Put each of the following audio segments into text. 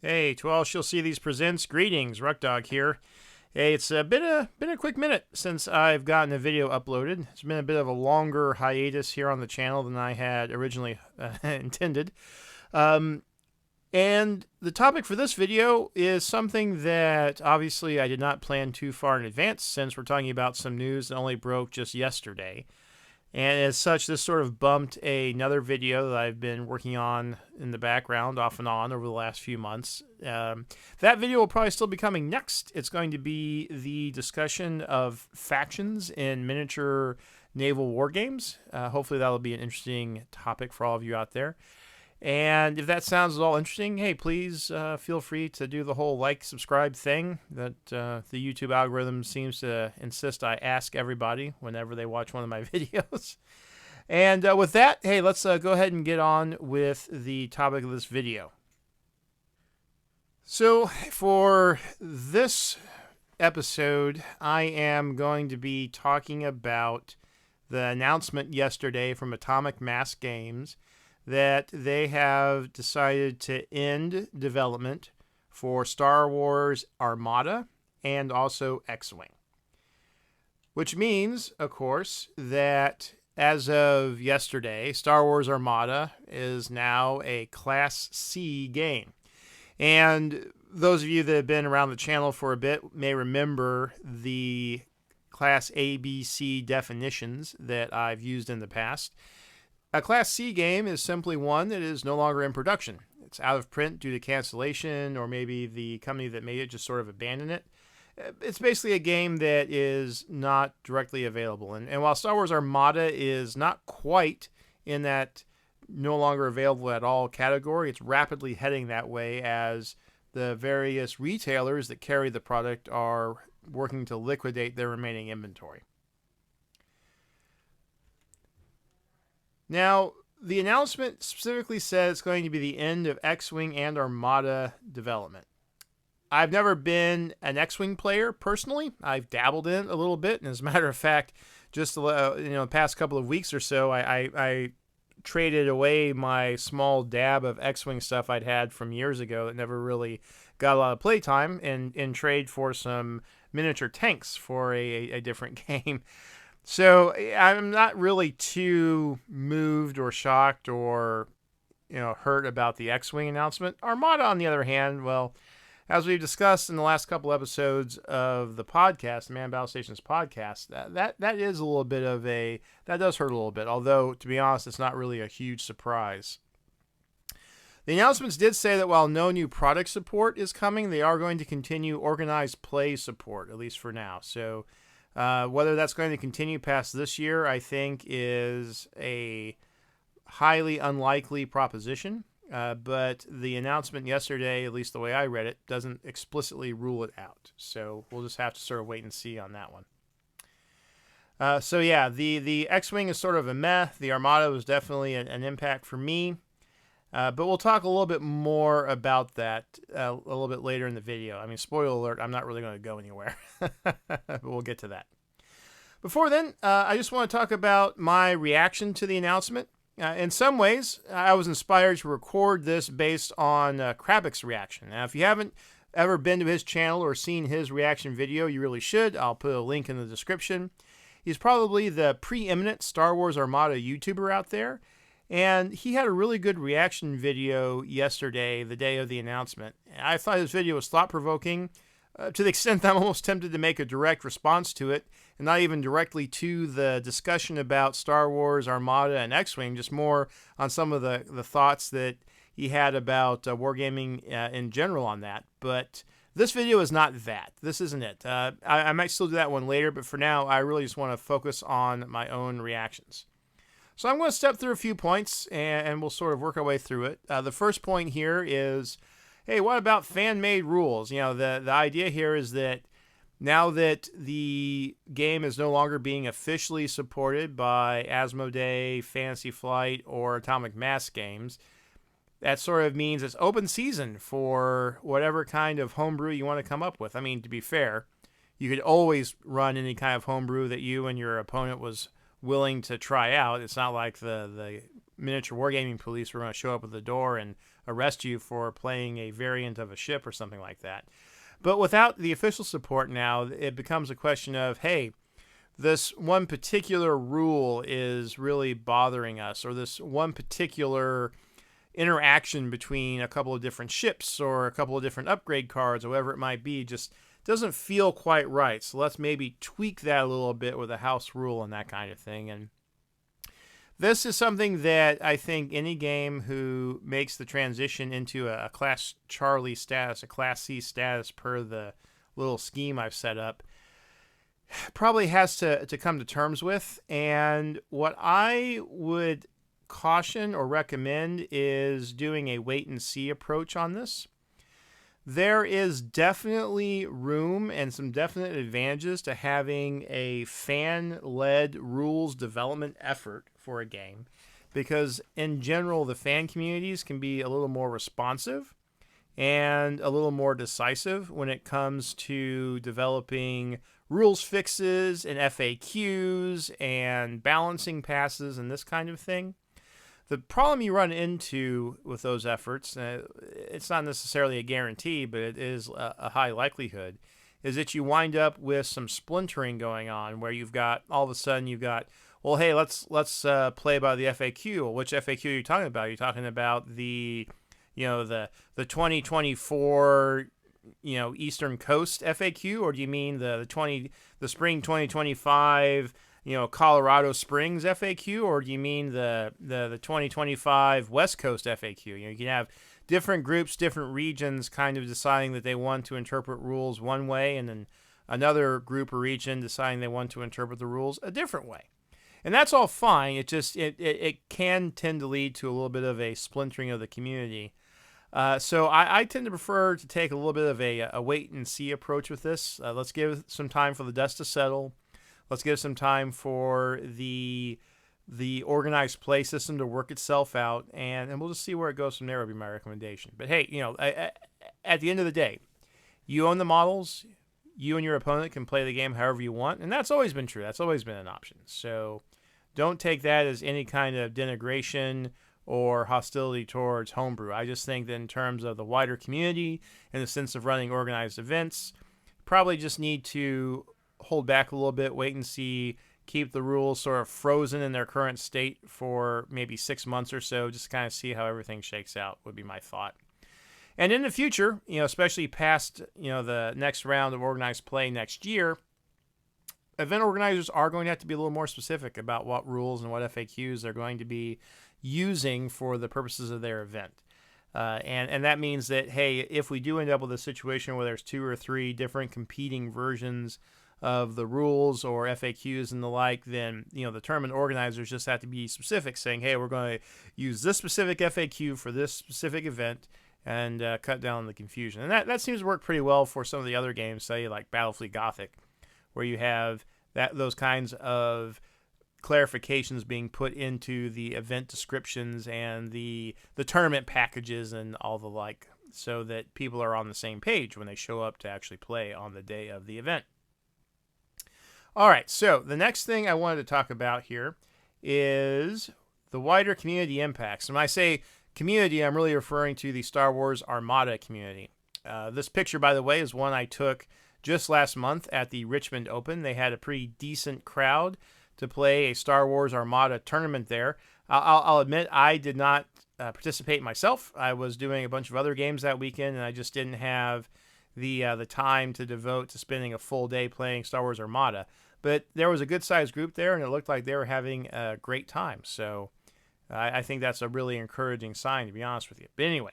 Hey, to all she'll see these presents, greetings, Ruckdog here. Hey, it's been a quick minute since I've gotten a video uploaded. It's been a bit of a longer hiatus here on the channel than I had originally intended. Um, and the topic for this video is something that obviously I did not plan too far in advance, since we're talking about some news that only broke just yesterday. And as such, this sort of bumped another video that I've been working on in the background off and on over the last few months. That video will probably still be coming next. It's going to be the discussion of factions in miniature naval war games. Hopefully that'll be an interesting topic for all of you out there. And if that sounds at all interesting, hey, please feel free to do the whole like, subscribe thing that the YouTube algorithm seems to insist I ask everybody whenever they watch one of my videos. And with that, hey, let's go ahead and get on with the topic of this video. So for this episode, I am going to be talking about the announcement yesterday from Atomic Mass Games that they have decided to end development for Star Wars Armada and also X-Wing. Which means, of course, that as of yesterday, Star Wars Armada is now a Class C game. And those of you that have been around the channel for a bit may remember the Class A, B, C definitions that I've used in the past. A Class C game is simply one that is no longer in production. It's out of print due to cancellation, or maybe the company that made it just sort of abandoned it. It's basically a game that is not directly available. And while Star Wars Armada is not quite in that no longer available at all category, it's rapidly heading that way as the various retailers that carry the product are working to liquidate their remaining inventory. Now, the announcement specifically says it's going to be the end of X-Wing and Armada development. I've never been an X-Wing player personally. I've dabbled in it a little bit, and as a matter of fact, just the past couple of weeks or so, I traded away my small dab of X-Wing stuff I'd had from years ago that never really got a lot of playtime in trade for some miniature tanks for a different game. So I'm not really too moved or shocked or, hurt about the X-Wing announcement. Armada, on the other hand, well, as we've discussed in the last couple episodes of the podcast, Man Battle Station's podcast, that is a little bit of that does hurt a little bit. Although, to be honest, it's not really a huge surprise. The announcements did say that while no new product support is coming, they are going to continue organized play support, at least for now. So whether that's going to continue past this year, I think, is a highly unlikely proposition. But the announcement yesterday, at least the way I read it, doesn't explicitly rule it out. So we'll just have to sort of wait and see on that one. So yeah, the X-Wing is sort of a meh. The Armada was definitely an impact for me. But we'll talk a little bit more about that a little bit later in the video. I mean, spoiler alert, I'm not really going to go anywhere. But we'll get to that. Before then, I just want to talk about my reaction to the announcement. In some ways, I was inspired to record this based on Crabbok's reaction. Now, if you haven't ever been to his channel or seen his reaction video, you really should. I'll put a link in the description. He's probably the preeminent Star Wars Armada YouTuber out there. And he had a really good reaction video yesterday, the day of the announcement. I thought his video was thought-provoking to the extent that I'm almost tempted to make a direct response to it, and not even directly to the discussion about Star Wars Armada and X-Wing, just more on some of the thoughts that he had about wargaming in general on that. But this video is not that. This isn't it. I might still do that one later, but for now, I really just want to focus on my own reactions. So I'm going to step through a few points, and we'll sort of work our way through it. The first point here is, hey, what about fan-made rules? The idea here is that now that the game is no longer being officially supported by Asmodee, Fantasy Flight, or Atomic Mass Games, that sort of means it's open season for whatever kind of homebrew you want to come up with. I mean, to be fair, you could always run any kind of homebrew that you and your opponent was willing to try out. It's not like the miniature wargaming police who are going to show up at the door and arrest you for playing a variant of a ship or something like that. But without the official support now, it becomes a question of, hey, this one particular rule is really bothering us, or this one particular interaction between a couple of different ships or a couple of different upgrade cards or whatever it might be just doesn't feel quite right. So let's maybe tweak that a little bit with a house rule and that kind of thing. And this is something that I think any game who makes the transition into a Class Charlie status, a Class C status per the little scheme I've set up, probably has to come to terms with. And what I would caution or recommend is doing a wait and see approach on this. There is definitely room and some definite advantages to having a fan-led rules development effort for a game, because in general the fan communities can be a little more responsive and a little more decisive when it comes to developing rules fixes and FAQs and balancing passes and this kind of thing. The problem you run into with those efforts, it's not necessarily a guarantee, but it is a high likelihood, is that you wind up with some splintering going on where you've got, all of a sudden you've got, well, hey, let's play by the FAQ. Well, which FAQ are you talking about? Are you talking about the 2024 Eastern Coast FAQ, or do you mean the spring 2025 Colorado Springs FAQ, or do you mean the 2025 West Coast FAQ? You can have different groups, different regions kind of deciding that they want to interpret rules one way, and then another group or region deciding they want to interpret the rules a different way. And that's all fine. It just it can tend to lead to a little bit of a splintering of the community. So I tend to prefer to take a little bit of a wait and see approach with this. Let's give some time for the dust to settle. Let's give some time for the organized play system to work itself out, and we'll just see where it goes from there. Would be my recommendation. But hey, at the end of the day, you own the models. You and your opponent can play the game however you want, and that's always been true. That's always been an option. So don't take that as any kind of denigration or hostility towards homebrew. I just think that in terms of the wider community, in the sense of running organized events, probably just need to hold back a little bit, wait and see, keep the rules sort of frozen in their current state for maybe 6 months or so, just kind of see how everything shakes out would be my thought. And in the future, especially past, the next round of organized play next year, event organizers are going to have to be a little more specific about what rules and what FAQs they're going to be using for the purposes of their event. And that means that, hey, if we do end up with a situation where there's 2 or 3 different competing versions of the rules or FAQs and the like, then, the tournament organizers just have to be specific, saying, hey, we're going to use this specific FAQ for this specific event, and cut down the confusion. And that seems to work pretty well for some of the other games, say like Battlefleet Gothic, where you have those kinds of clarifications being put into the event descriptions and the tournament packages and all the like, so that people are on the same page when they show up to actually play on the day of the event. All right, so the next thing I wanted to talk about here is the wider community impacts. And when I say community, I'm really referring to the Star Wars Armada community. This picture, by the way, is one I took just last month at the Richmond Open. They had a pretty decent crowd to play a Star Wars Armada tournament there. I'll admit I did not participate myself. I was doing a bunch of other games that weekend, and I just didn't have the time to devote to spending a full day playing Star Wars Armada. But there was a good-sized group there, and it looked like they were having a great time. So I think that's a really encouraging sign, to be honest with you. But anyway,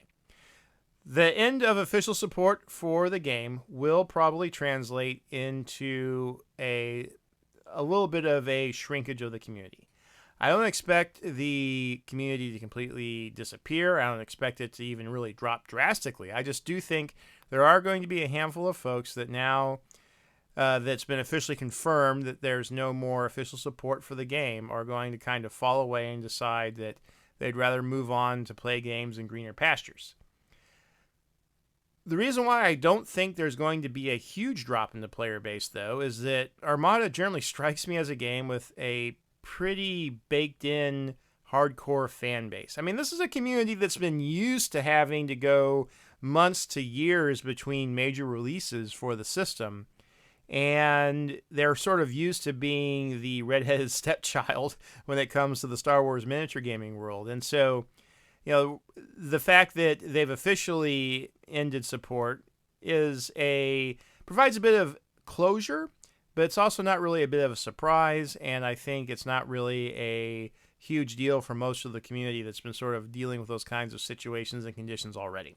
the end of official support for the game will probably translate into a little bit of a shrinkage of the community. I don't expect the community to completely disappear. I don't expect it to even really drop drastically. I just do think there are going to be a handful of folks that now that's been officially confirmed that there's no more official support for the game are going to kind of fall away and decide that they'd rather move on to play games in greener pastures. The reason why I don't think there's going to be a huge drop in the player base, though, is that Armada generally strikes me as a game with a pretty baked-in hardcore fan base. I mean, this is a community that's been used to having to go months to years between major releases for the system. And they're sort of used to being the redheaded stepchild when it comes to the Star Wars miniature gaming world. And so, the fact that they've officially ended support provides a bit of closure, but it's also not really a bit of a surprise. And I think it's not really a huge deal for most of the community that's been sort of dealing with those kinds of situations and conditions already.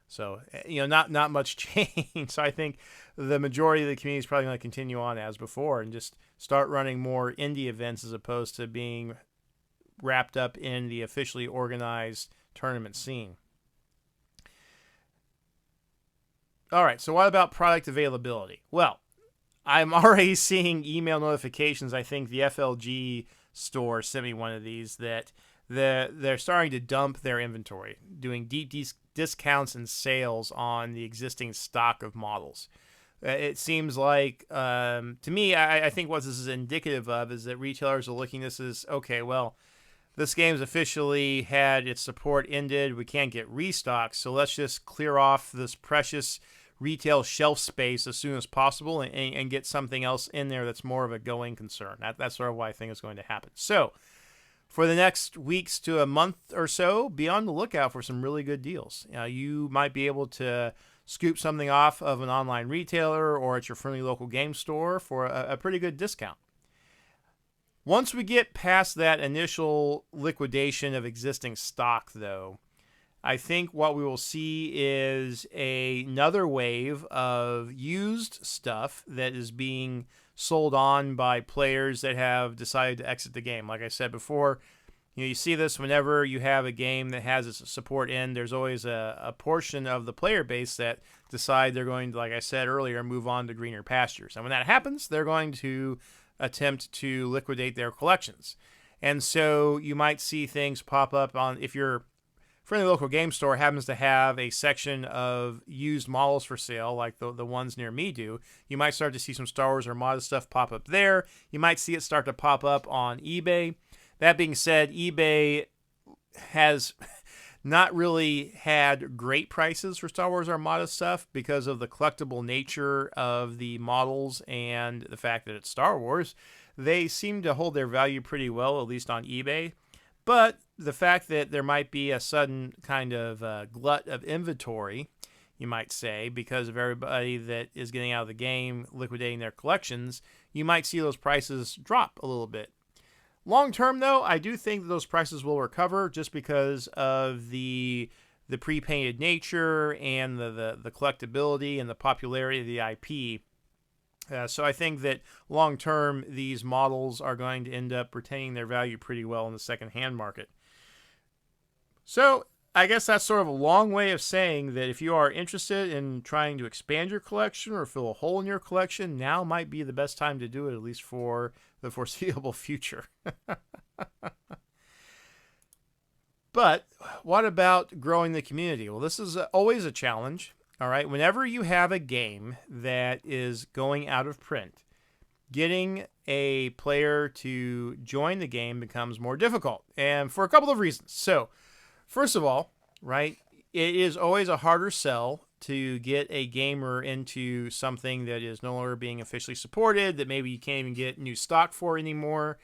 So, not much change. So I think the majority of the community is probably going to continue on as before and just start running more indie events as opposed to being wrapped up in the officially organized tournament scene. All right, so what about product availability? Well, I'm already seeing email notifications. I think the FLG store sent me one of these that they're starting to dump their inventory, doing deep discounts and sales on the existing stock of models. It seems like, to me, I think what this is indicative of is that retailers are looking at this as, okay, well, this game's officially had its support ended. We can't get restocks, so let's just clear off this precious retail shelf space as soon as possible and get something else in there that's more of a going concern. That's sort of what I think is going to happen. So, for the next weeks to a month or so, be on the lookout for some really good deals. You might be able to scoop something off of an online retailer or at your friendly local game store for a pretty good discount. Once we get past that initial liquidation of existing stock, though, I think what we will see is another wave of used stuff that is being sold on by players that have decided to exit the game. Like I said before, you see this whenever you have a game that has its support end. There's always a portion of the player base that decide they're going to, like I said earlier, move on to greener pastures. And when that happens, they're going to attempt to liquidate their collections. And so you might see things pop up on, if your friendly local game store happens to have a section of used models for sale, like the ones near me do, you might start to see some Star Wars Armada stuff pop up there. You might see it start to pop up on eBay. That being said, eBay has not really had great prices for Star Wars Armada stuff because of the collectible nature of the models and the fact that it's Star Wars. They seem to hold their value pretty well, at least on eBay. But the fact that there might be a sudden kind of glut of inventory, you might say, because of everybody that is getting out of the game, liquidating their collections, you might see those prices drop a little bit. Long term, though, I do think that those prices will recover just because of the pre-painted nature and the collectability and the popularity of the IP. So I think that long term, these models are going to end up retaining their value pretty well in the second-hand market. So I guess that's sort of a long way of saying that if you are interested in trying to expand your collection or fill a hole in your collection, now might be the best time to do it, at least for the foreseeable future. But what about growing the community? Well, this is always a challenge. All right, whenever you have a game that is going out of print, getting a player to join the game becomes more difficult, and for a couple of reasons. So, first of all, right, it is always a harder sell to get a gamer into something that is no longer being officially supported, that maybe you can't even get new stock for anymore.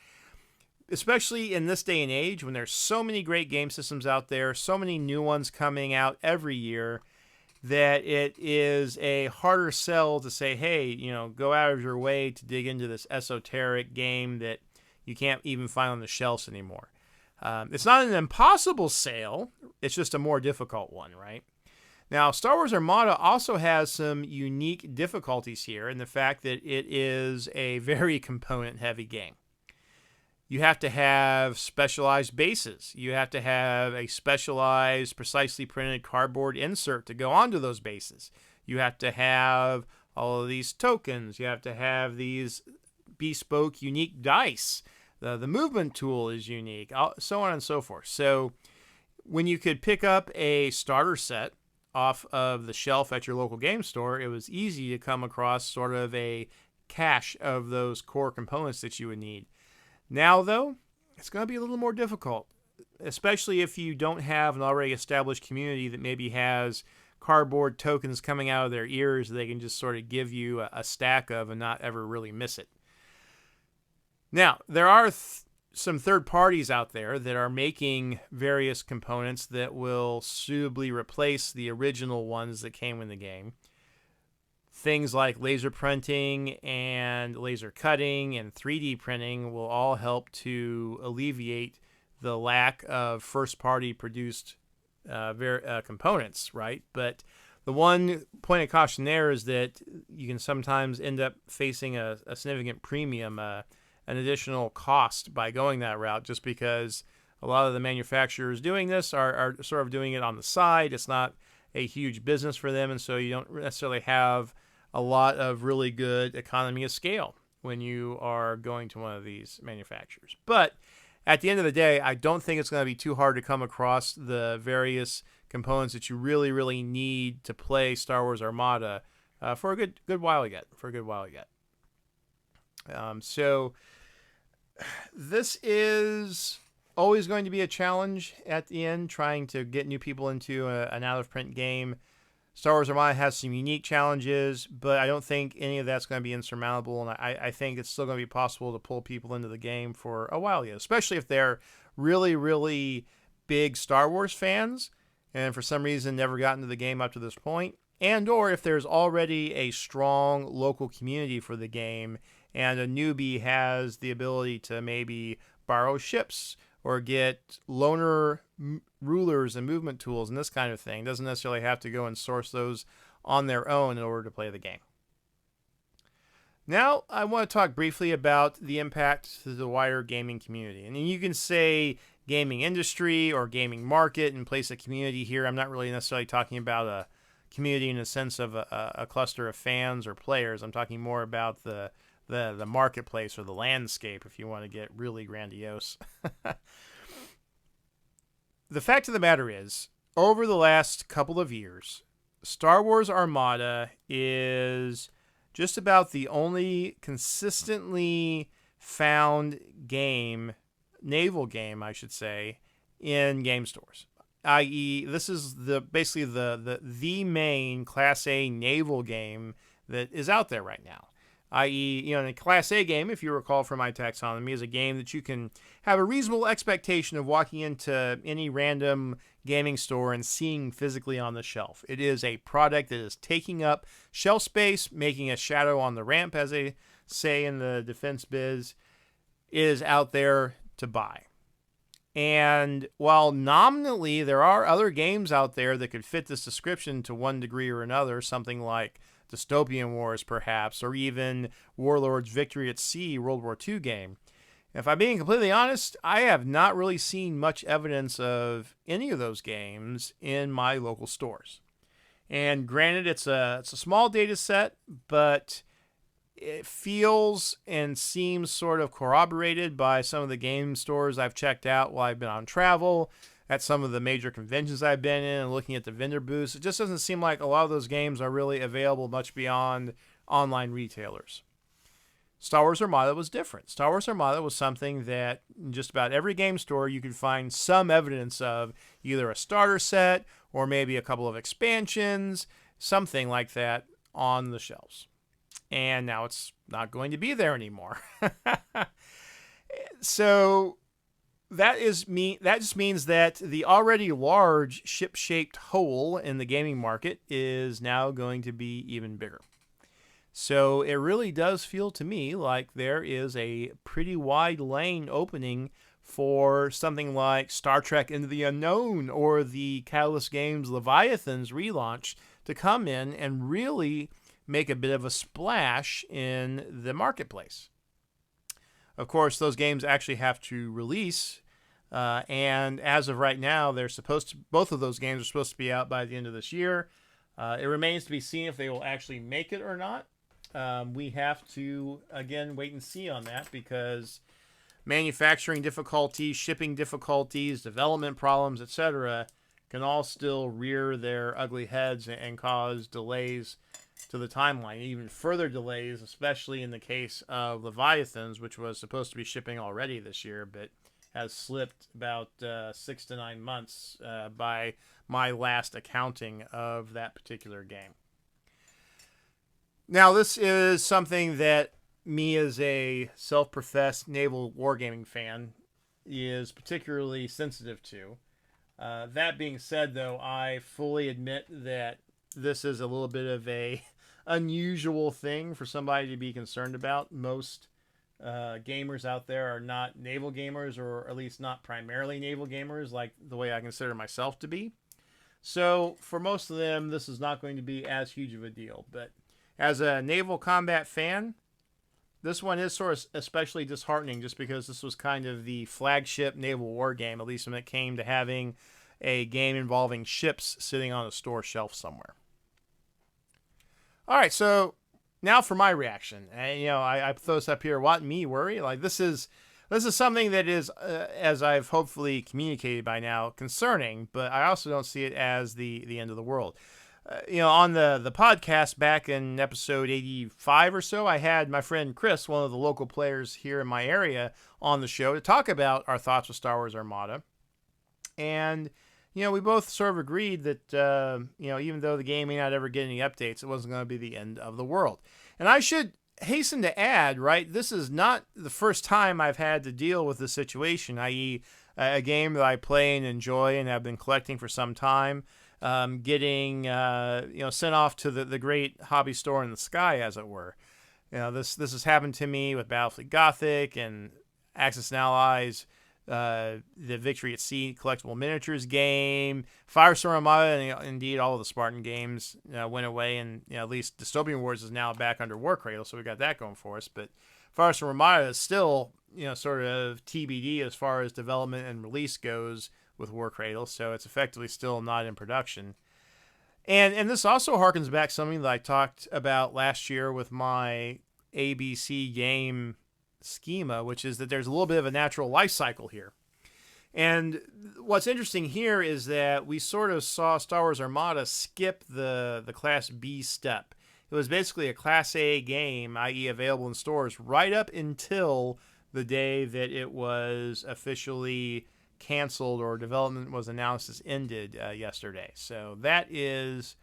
Especially in this day and age when there's so many great game systems out there, so many new ones coming out every year, that it is a harder sell to say, hey, go out of your way to dig into this esoteric game that you can't even find on the shelves anymore. It's not an impossible sale. It's just a more difficult one, right? Now, Star Wars Armada also has some unique difficulties here in the fact that it is a very component-heavy game. You have to have specialized bases. You have to have a specialized, precisely printed cardboard insert to go onto those bases. You have to have all of these tokens. You have to have these bespoke, unique dice. The movement tool is unique, so on and so forth. So when you could pick up a starter set off of the shelf at your local game store, it was easy to come across sort of a cache of those core components that you would need. Now, though, it's going to be a little more difficult. especially if you don't have an already established community that maybe has cardboard tokens coming out of their ears that they can just sort of give you a stack of and not ever really miss it. Now, there are some third parties out there that are making various components that will suitably replace the original ones that came in the game. Things like laser printing and laser cutting and 3D printing will all help to alleviate the lack of first-party produced components, right? But the one point of caution there is that you can sometimes end up facing a significant premium, an additional cost by going that route, just because a lot of the manufacturers doing this are sort of doing it on the side. It's not a huge business for them, and so you don't necessarily have a lot of really good economy of scale when you are going to one of these manufacturers. But at the end of the day, I don't think it's going to be too hard to come across the various components that you really, really need to play Star Wars Armada for a good while yet. So this is always going to be a challenge at the end, trying to get new people into an out-of-print game. Star Wars Armada has some unique challenges, but I don't think any of that's going to be insurmountable, and I think it's still going to be possible to pull people into the game for a while yet, especially if they're really, really big Star Wars fans and for some reason never got into the game up to this point, and or if there's already a strong local community for the game and a newbie has the ability to maybe borrow ships or get loaner rulers and movement tools and this kind of thing. Doesn't necessarily have to go and source those on their own in order to play the game. Now, I want to talk briefly about the impact to the wider gaming community. And you can say gaming industry or gaming market and place a community here. I'm not really necessarily talking about a community in the sense of a cluster of fans or players. I'm talking more about the marketplace or the landscape, if you want to get really grandiose. The fact of the matter is, over the last couple of years, Star Wars Armada is just about the only consistently found game, naval game, I should say, in game stores. I.e., this is basically the main Class A naval game that is out there right now. I.e., in a Class A game, if you recall from my taxonomy, is a game that you can have a reasonable expectation of walking into any random gaming store and seeing physically on the shelf. It is a product that is taking up shelf space, making a shadow on the ramp, as they say in the defense biz. It is out there to buy. And while nominally there are other games out there that could fit this description to one degree or another, something like Dystopian Wars, perhaps, or even Warlord's Victory at Sea, World War II game. If I'm being completely honest, I have not really seen much evidence of any of those games in my local stores. And granted, it's a small data set, but it feels and seems sort of corroborated by some of the game stores I've checked out while I've been on travel, at some of the major conventions I've been in and looking at the vendor booths. It just doesn't seem like a lot of those games are really available much beyond online retailers. Star Wars Armada was different. Star Wars Armada was something that in just about every game store you could find some evidence of, either a starter set or maybe a couple of expansions, something like that on the shelves. And now it's not going to be there anymore. So that just means that the already large ship-shaped hole in the gaming market is now going to be even bigger. So it really does feel to me like there is a pretty wide lane opening for something like Star Trek Into the Unknown or the Catalyst Games Leviathan's relaunch to come in and really make a bit of a splash in the marketplace. Of course, those games actually have to release, and as of right now, both of those games are supposed to be out by the end of this year. It remains to be seen if they will actually make it or not. We have to, again, wait and see on that because manufacturing difficulties, shipping difficulties, development problems, etc. can all still rear their ugly heads and cause delays to the timeline, even further delays, especially in the case of Leviathans, which was supposed to be shipping already this year, but has slipped about 6 to 9 months by my last accounting of that particular game. Now, this is something that me as a self-professed naval wargaming fan is particularly sensitive to. That being said, though, I fully admit that this is a little bit of a unusual thing for somebody to be concerned about. Most gamers out there are not naval gamers, or at least not primarily naval gamers like the way I consider myself to be. So for most of them, this is not going to be as huge of a deal. But as a naval combat fan, this one is sort of especially disheartening just because this was kind of the flagship naval war game, at least when it came to having a game involving ships sitting on a store shelf somewhere. All right, so now for my reaction. And, I put those up here. What, me worry? Like, this is something that is, as I've hopefully communicated by now, concerning, but I also don't see it as the end of the world. On the podcast back in episode 85 or so, I had my friend Chris, one of the local players here in my area, on the show to talk about our thoughts with Star Wars Armada. And, we both sort of agreed that, even though the game may not ever get any updates, it wasn't going to be the end of the world. And I should hasten to add, right, this is not the first time I've had to deal with this situation, i.e. a game that I play and enjoy and have been collecting for some time. Getting sent off to the great hobby store in the sky, as it were. This has happened to me with Battlefleet Gothic and Axis and Allies, the Victory at Sea collectible miniatures game, Firestorm Armada, and indeed all of the Spartan games went away, and at least Dystopian Wars is now back under War Cradle, so we got that going for us. But Firestorm Armada is still sort of TBD as far as development and release goes with War Cradle, so it's effectively still not in production. And this also harkens back something that I talked about last year with my ABC game schema, which is that there's a little bit of a natural life cycle here. And what's interesting here is that we sort of saw Star Wars Armada skip the Class B step. It was basically a Class A game, i.e. available in stores, right up until the day that it was officially canceled or development was announced as ended yesterday. So that is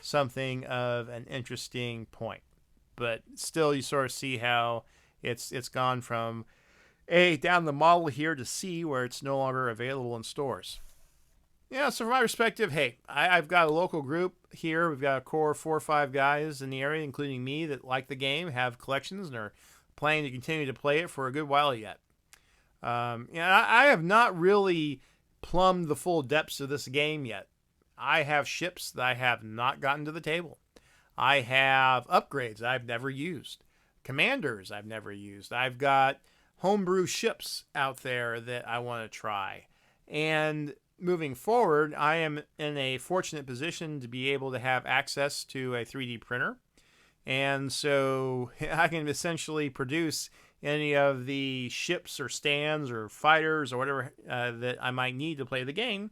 something of an interesting point. But still, you sort of see how it's gone from A, down the model here, to C, where it's no longer available in stores. So from my perspective, hey, I've got a local group here. We've got a core 4 or 5 guys in the area, including me, that like the game, have collections, and are planning to continue to play it for a good while yet. I have not really plumbed the full depths of this game yet. I have ships that I have not gotten to the table. I have upgrades I've never used. Commanders I've never used. I've got homebrew ships out there that I want to try. And moving forward, I am in a fortunate position to be able to have access to a 3D printer. And so I can essentially produce any of the ships or stands or fighters or whatever that I might need to play the game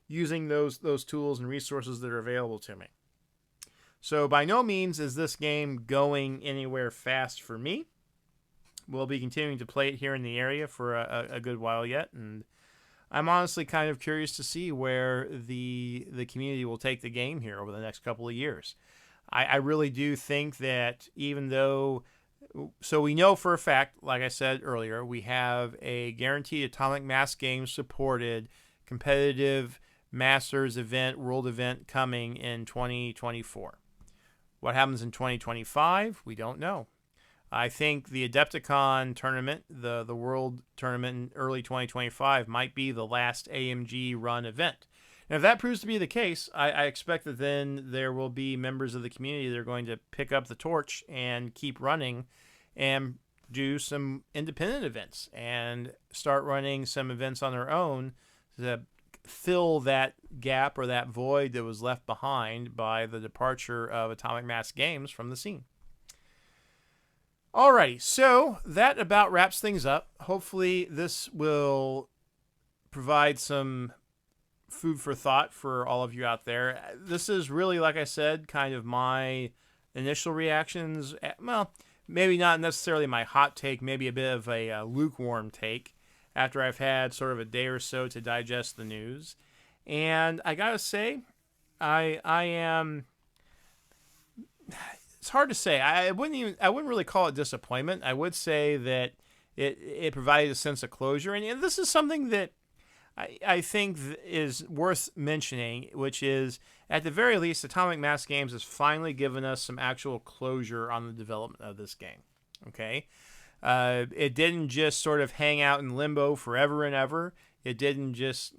using those tools and resources that are available to me. So by no means is this game going anywhere fast for me. We'll be continuing to play it here in the area for a good while yet, and I'm honestly kind of curious to see where the community will take the game here over the next couple of years. I really do think that even though... So we know for a fact, like I said earlier, we have a guaranteed Atomic Mass Games supported competitive Masters event, world event coming in 2024. What happens in 2025? We don't know. I think the Adepticon tournament, the world tournament in early 2025, might be the last AMG run event. And if that proves to be the case, I expect that then there will be members of the community that are going to pick up the torch and keep running and do some independent events and start running some events on their own to fill that gap or that void that was left behind by the departure of Atomic Mass Games from the scene. Alrighty, so that about wraps things up. Hopefully this will provide some food for thought for all of you out there. This is really, like I said, kind of my initial reactions. Well, maybe not necessarily my hot take, maybe a bit of a lukewarm take after I've had sort of a day or so to digest the news. And I gotta say, I am. It's hard to say. I wouldn't really call it disappointment. I would say that it provided a sense of closure, and this is something that I think is worth mentioning, which is, at the very least, Atomic Mass Games has finally given us some actual closure on the development of this game. Okay? It didn't just sort of hang out in limbo forever and ever. It didn't just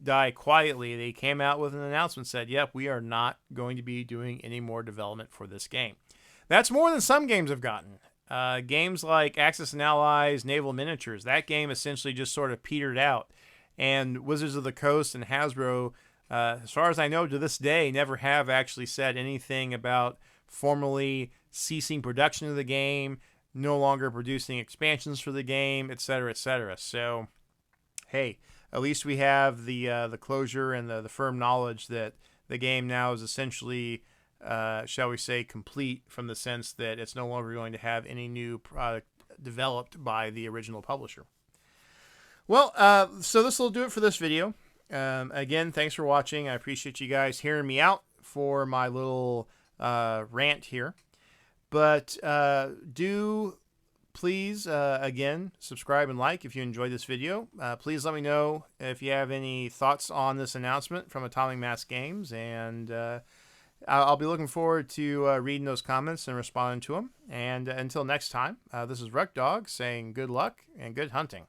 die quietly. They came out with an announcement, said, yep, we are not going to be doing any more development for this game. That's more than some games have gotten. Games like Axis and Allies, Naval Miniatures, that game essentially just sort of petered out. And Wizards of the Coast and Hasbro, as far as I know to this day, never have actually said anything about formally ceasing production of the game, no longer producing expansions for the game, etc., etc. So, hey, at least we have the closure and the firm knowledge that the game now is essentially, shall we say, complete, from the sense that it's no longer going to have any new product developed by the original publisher. Well, so this will do it for this video. Again, thanks for watching. I appreciate you guys hearing me out for my little rant here. But do please, again, subscribe and like if you enjoyed this video. Please let me know if you have any thoughts on this announcement from Atomic Mass Games. And I'll be looking forward to reading those comments and responding to them. And until next time, this is Ruck Dog saying good luck and good hunting.